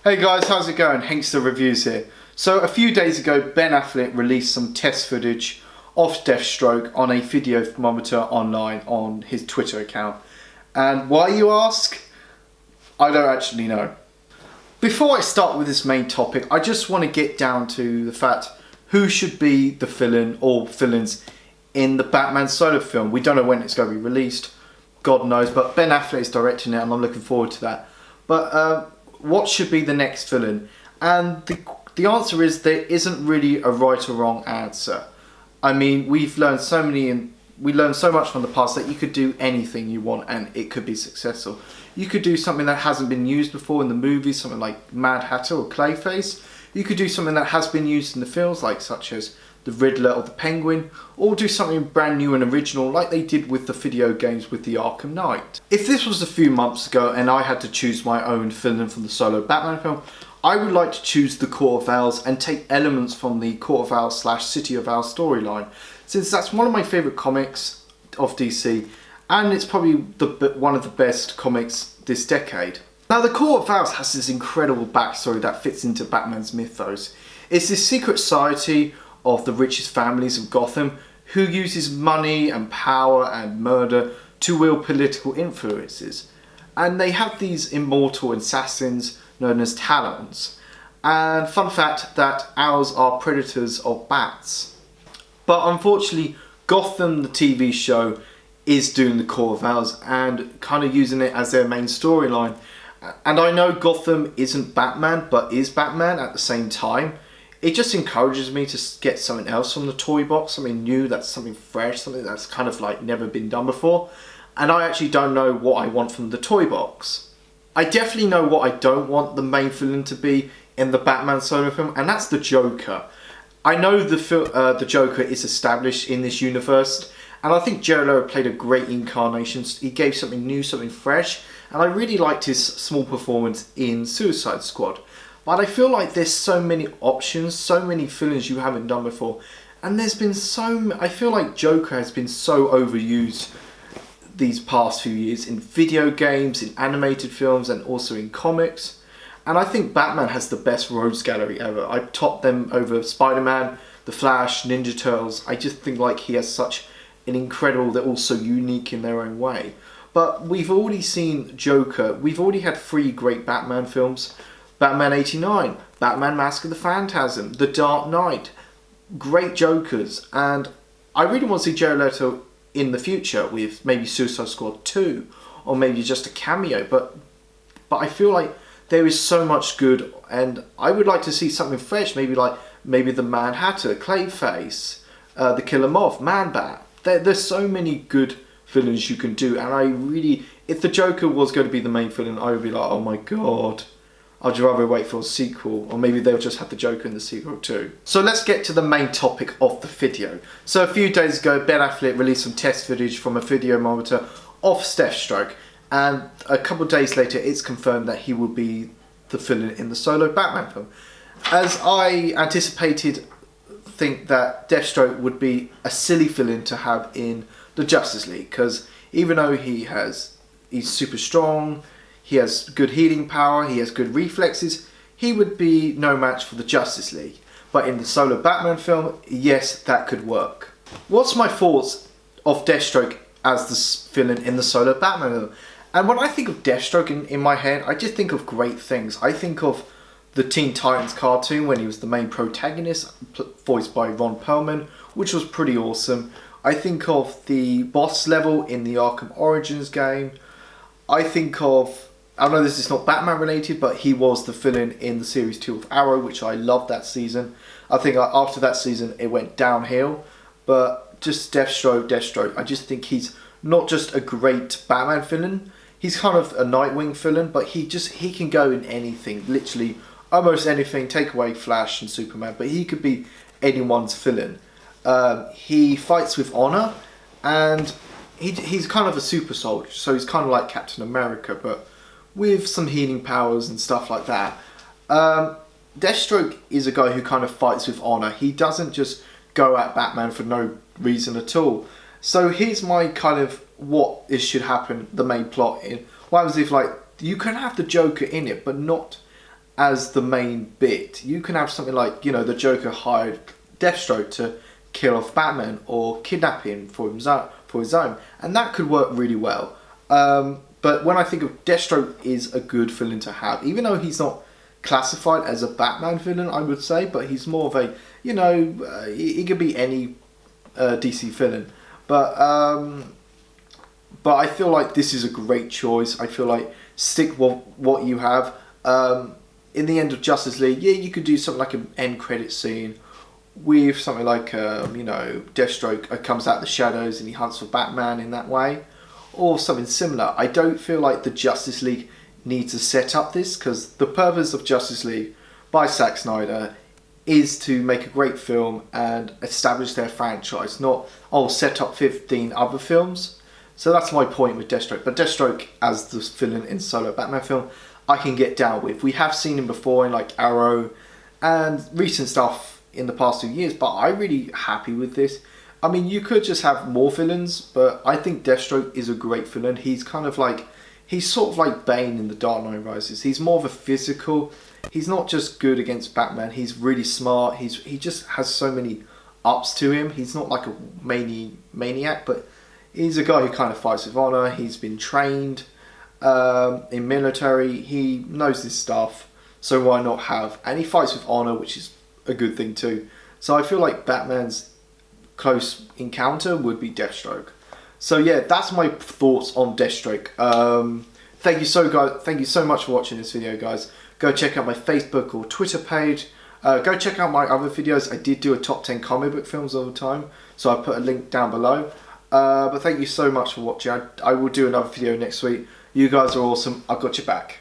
Hey guys, how's it going? Hankster Reviews here. So a few days ago, Ben Affleck released some test footage of Deathstroke on a video thermometer online on his Twitter account. And why, you ask? I don't actually know. Before I start with this main topic, I just want to get down to the fact who should be the villain or villains in the Batman solo film. We don't know when it's going to be released, God knows, but Ben Affleck is directing it and I'm looking forward to that. But what should be the next villain? And the answer is there isn't really a right or wrong answer. I mean, we learned so much from the past that you could do anything you want and it could be successful. You could do something that hasn't been used before in the movies, something like Mad Hatter or Clayface. You could do something that has been used in the films, like such as the Riddler or the Penguin, or do something brand new and original like they did with the video games with the Arkham Knight. If this was a few months ago and I had to choose my own villain from the solo Batman film, I would like to choose the Court of Owls and take elements from the Court of Owls / City of Owls storyline, since that's one of my favourite comics of DC and it's probably one of the best comics this decade. Now, the Court of Owls has this incredible backstory that fits into Batman's mythos. It's this secret society of the richest families of Gotham who uses money and power and murder to wield political influences. And they have these immortal assassins known as Talons. And fun fact that owls are predators of bats. But unfortunately, Gotham, the TV show, is doing the Court of Owls and kind of using it as their main storyline. And I know Gotham isn't Batman, but is Batman at the same time. It just encourages me to get something else from the toy box, something new, that's something fresh, something that's kind of like never been done before. And I actually don't know what I want from the toy box. I definitely know what I don't want the main villain to be in the Batman solo film, and that's the Joker. I know the Joker is established in this universe, and I think Jared Leto played a great incarnation. He gave something new, something fresh, and I really liked his small performance in Suicide Squad. But I feel like there's so many options, so many villains you haven't done before. And there's been I feel like Joker has been so overused these past few years in video games, in animated films, and also in comics. And I think Batman has the best rogues gallery ever. I top them over Spider-Man, The Flash, Ninja Turtles. I just think like he has such an incredible, they're also unique in their own way. But we've already seen Joker. We've already had 3 great Batman films. Batman 89, Batman Mask of the Phantasm, The Dark Knight, great Jokers, and I really want to see Jared Leto in the future with maybe Suicide Squad 2, or maybe just a cameo, but I feel like there is so much good, and I would like to see something fresh, maybe the Mad Hatter, Clayface, the Killer Moth, Man-Bat. There's so many good villains you can do, and if the Joker was going to be the main villain, I would be like, oh my god. I'd rather wait for a sequel, or maybe they'll just have the Joker in the sequel too. So let's get to the main topic of the video. So a few days ago, Ben Affleck released some test footage from a video monitor of Deathstroke, and a couple of days later it's confirmed that he will be the villain in the solo Batman film. As I think that Deathstroke would be a silly villain to have in the Justice League, because even though he's super strong, he has good healing power, he has good reflexes, he would be no match for the Justice League. But in the solo Batman film, yes, that could work. What's my thoughts of Deathstroke as the villain in the solo Batman film? And when I think of Deathstroke in my head, I just think of great things. I think of the Teen Titans cartoon when he was the main protagonist, voiced by Ron Perlman, which was pretty awesome. I think of the boss level in the Arkham Origins game. I know this is not Batman related, but he was the villain in the series 2 of Arrow, which I loved that season. I think after that season it went downhill, but just Deathstroke, I just think he's not just a great Batman villain, he's kind of a Nightwing villain, but he can go in anything, literally almost anything, take away Flash and Superman, but he could be anyone's villain. He fights with honor, and he's kind of a super soldier, so he's kind of like Captain America, but with some healing powers and stuff like that. Deathstroke is a guy who kind of fights with honor. He doesn't just go at Batman for no reason at all. So here's my kind of what should happen, the main plot in. What happens if you can have the Joker in it, but not as the main bit. You can have something like, you know, the Joker hired Deathstroke to kill off Batman or kidnap him for his own, and that could work really well. But when I think of Deathstroke is a good villain to have, even though he's not classified as a Batman villain, I would say, but he's more of a, you know, he could be any DC villain. But I feel like this is a great choice. I feel like stick with what you have. In the end of Justice League, yeah, you could do something like an end credit scene with something like, you know, Deathstroke comes out of the shadows and he hunts for Batman in that way, or something similar. I don't feel like the Justice League needs to set up this, because the purpose of Justice League by Zack Snyder is to make a great film and establish their franchise, not, oh, set up 15 other films. So that's my point with Deathstroke. But Deathstroke as the villain in solo Batman film, I can get down with. We have seen him before in like Arrow and recent stuff in the past 2 years, but I'm really happy with this. I mean, you could just have more villains, but I think Deathstroke is a great villain. He's kind of like, he's sort of like Bane in The Dark Knight Rises. He's more of a physical. He's not just good against Batman. He's really smart. He just has so many ups to him. He's not like a maniac, but he's a guy who kind of fights with honor. He's been trained in military. He knows this stuff, so why not have? And he fights with honor, which is a good thing too. So I feel like Batman's close encounter would be Deathstroke. So yeah, that's my thoughts on Deathstroke. Thank you so much for watching this video, guys. Go check out my Facebook or Twitter page. Go check out my other videos. I did do a top 10 comic book films all the time, so I put a link down below. But thank you so much for watching. I will do another video next week. You guys are awesome. I've got your back.